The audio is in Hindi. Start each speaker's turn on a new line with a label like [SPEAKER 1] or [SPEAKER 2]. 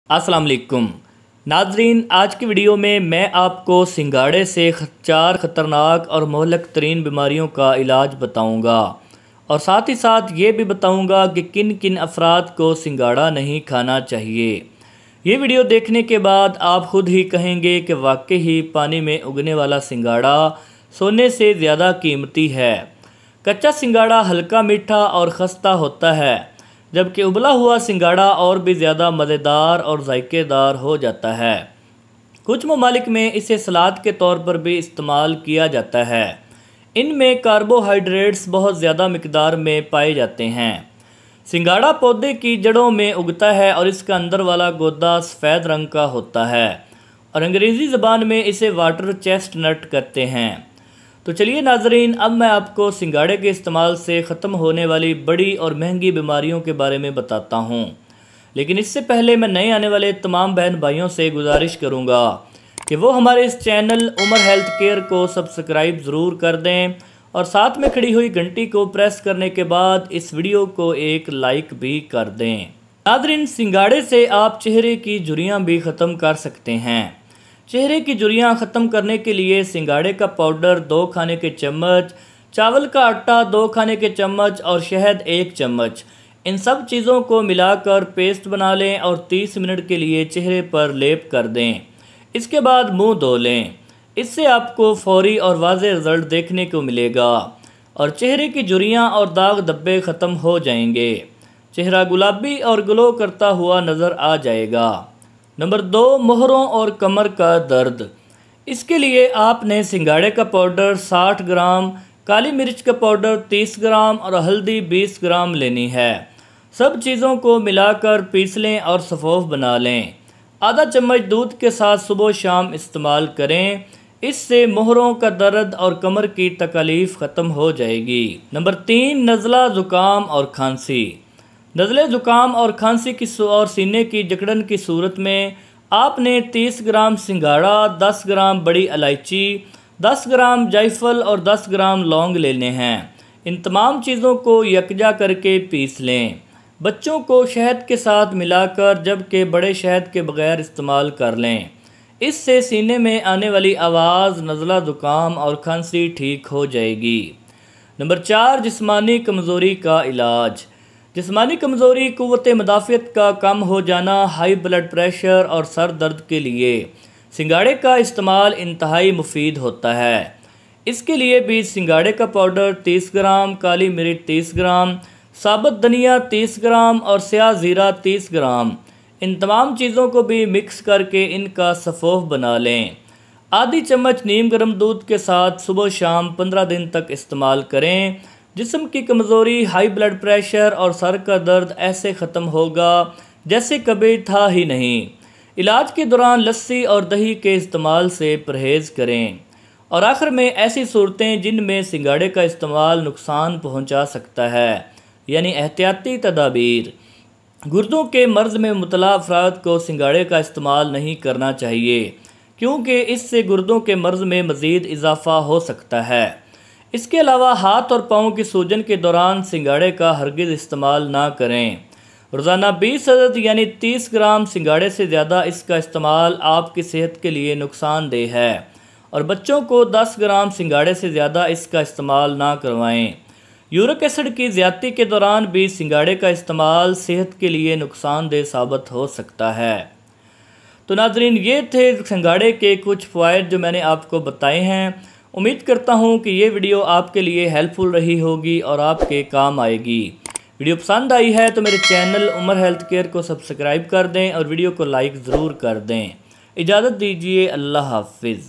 [SPEAKER 1] अस्सलाम वालेकुम नाजरीन, आज की वीडियो में मैं आपको सिंगाड़े से 4 ख़तरनाक और मोहलक तरीन बीमारियों का इलाज बताऊंगा और साथ ही साथ ये भी बताऊंगा कि किन किन अफराद को सिंगाड़ा नहीं खाना चाहिए। ये वीडियो देखने के बाद आप ख़ुद ही कहेंगे कि वाकई ही पानी में उगने वाला सिंगाड़ा सोने से ज़्यादा कीमती है। कच्चा सिंगाड़ा हल्का मीठा और खस्ता होता है, जबकि उबला हुआ सिंगाड़ा और भी ज़्यादा मज़ेदार और जायकेदार हो जाता है। कुछ ममालिक में इसे सलाद के तौर पर भी इस्तेमाल किया जाता है। इनमें कार्बोहाइड्रेट्स बहुत ज़्यादा मिकदार में पाए जाते हैं। सिंगाड़ा पौधे की जड़ों में उगता है और इसका अंदर वाला गोदा सफ़ेद रंग का होता है और अंग्रेज़ी ज़बान में इसे वाटर चेस्टनट कहते हैं। तो चलिए नाजरीन, अब मैं आपको सिंगाड़े के इस्तेमाल से ख़त्म होने वाली बड़ी और महंगी बीमारियों के बारे में बताता हूँ। लेकिन इससे पहले मैं नए आने वाले तमाम बहन भाइयों से गुजारिश करूँगा कि वो हमारे इस चैनल उमर हेल्थ केयर को सब्सक्राइब ज़रूर कर दें और साथ में खड़ी हुई घंटी को प्रेस करने के बाद इस वीडियो को एक लाइक भी कर दें। नाजरीन, सिंगाड़े से आप चेहरे की झुर्रियाँ भी ख़त्म कर सकते हैं। चेहरे की झुर्रियाँ ख़त्म करने के लिए सिंगाड़े का पाउडर 2 खाने के चम्मच, चावल का आटा 2 खाने के चम्मच और शहद 1 चम्मच, इन सब चीज़ों को मिलाकर पेस्ट बना लें और 30 मिनट के लिए चेहरे पर लेप कर दें। इसके बाद मुंह धो लें। इससे आपको फौरी और वाज़ेह रिज़ल्ट देखने को मिलेगा और चेहरे की झुर्रियाँ और दाग धब्बे ख़त्म हो जाएंगे। चेहरा गुलाबी और ग्लो करता हुआ नज़र आ जाएगा। नंबर 2, मोहरों और कमर का दर्द। इसके लिए आपने सिंगाड़े का पाउडर 60 ग्राम, काली मिर्च का पाउडर 30 ग्राम और हल्दी 20 ग्राम लेनी है। सब चीज़ों को मिलाकर पीस लें और सफ़ोफ बना लें। आधा चम्मच दूध के साथ सुबह शाम इस्तेमाल करें। इससे मोहरों का दर्द और कमर की तकलीफ़ ख़त्म हो जाएगी। नंबर 3, नज़ला, ज़ुकाम और खांसी। नज़ले, ज़ुकाम और खांसी की और सीने की जकड़न की सूरत में आपने 30 ग्राम सिंगाड़ा, 10 ग्राम बड़ी इलायची, 10 ग्राम जायफल और 10 ग्राम लौंग लेने हैं। इन तमाम चीज़ों को यकजा करके पीस लें। बच्चों को शहद के साथ मिलाकर, जबकि बड़े शहद के बगैर इस्तेमाल कर लें। इससे सीने में आने वाली आवाज़, नज़ला, ज़ुकाम और खांसी ठीक हो जाएगी। नंबर 4, जिस्मानी कमज़ोरी का इलाज। जिस्मानी कमज़ोरी, क़ुव्वत मुदाफ़ियत का कम हो जाना, हाई ब्लड प्रेशर और सर दर्द के लिए सिंगाड़े का इस्तेमाल इंतहाई मुफीद होता है। इसके लिए भी सिंगाड़े का पाउडर 30 ग्राम, काली मिर्च 30 ग्राम, साबुत धनिया 30 ग्राम और स्याह ज़ीरा 30 ग्राम, इन तमाम चीज़ों को भी मिक्स करके इनका सफ़ोफ बना लें। आधी चम्मच नीम गर्म दूध के साथ सुबह शाम 15 दिन तक इस्तेमाल करें। जिस्म की कमज़ोरी, हाई ब्लड प्रेशर और सर का दर्द ऐसे ख़त्म होगा जैसे कभी था ही नहीं। इलाज के दौरान लस्सी और दही के इस्तेमाल से परहेज़ करें। और आखिर में ऐसी सूरतें जिनमें सिंगाड़े का इस्तेमाल नुकसान पहुंचा सकता है, यानी एहतियाती तदाबीर। गुर्दों के मर्ज़ में मुबतला अफराद को सिंगाड़े का इस्तेमाल नहीं करना चाहिए, क्योंकि इससे गुर्दों के मर्ज़ में मज़ीद इजाफ़ा हो सकता है। इसके अलावा हाथ और पाँव की सूजन के दौरान सिंगाड़े का हरगिज़ इस्तेमाल ना करें। रोज़ाना 20 अदद यानी 30 ग्राम सिंगाड़े से ज़्यादा इसका इस्तेमाल आपकी सेहत के लिए नुकसानदेह है और बच्चों को 10 ग्राम सिंगाड़े से ज़्यादा इसका इस्तेमाल ना करवाएं। यूरिक एसिड की ज़्यादती के दौरान भी सिंगाड़े का इस्तेमाल सेहत के लिए नुकसानदेह साबित हो सकता है। तो नाजरीन, ये थे सिंगाड़े के कुछ फ़वाइद जो मैंने आपको बताए हैं। उम्मीद करता हूँ कि ये वीडियो आपके लिए हेल्पफुल रही होगी और आपके काम आएगी। वीडियो पसंद आई है तो मेरे चैनल उमर हेल्थ केयर को सब्सक्राइब कर दें और वीडियो को लाइक ज़रूर कर दें। इजाज़त दीजिए, अल्लाह हाफिज़।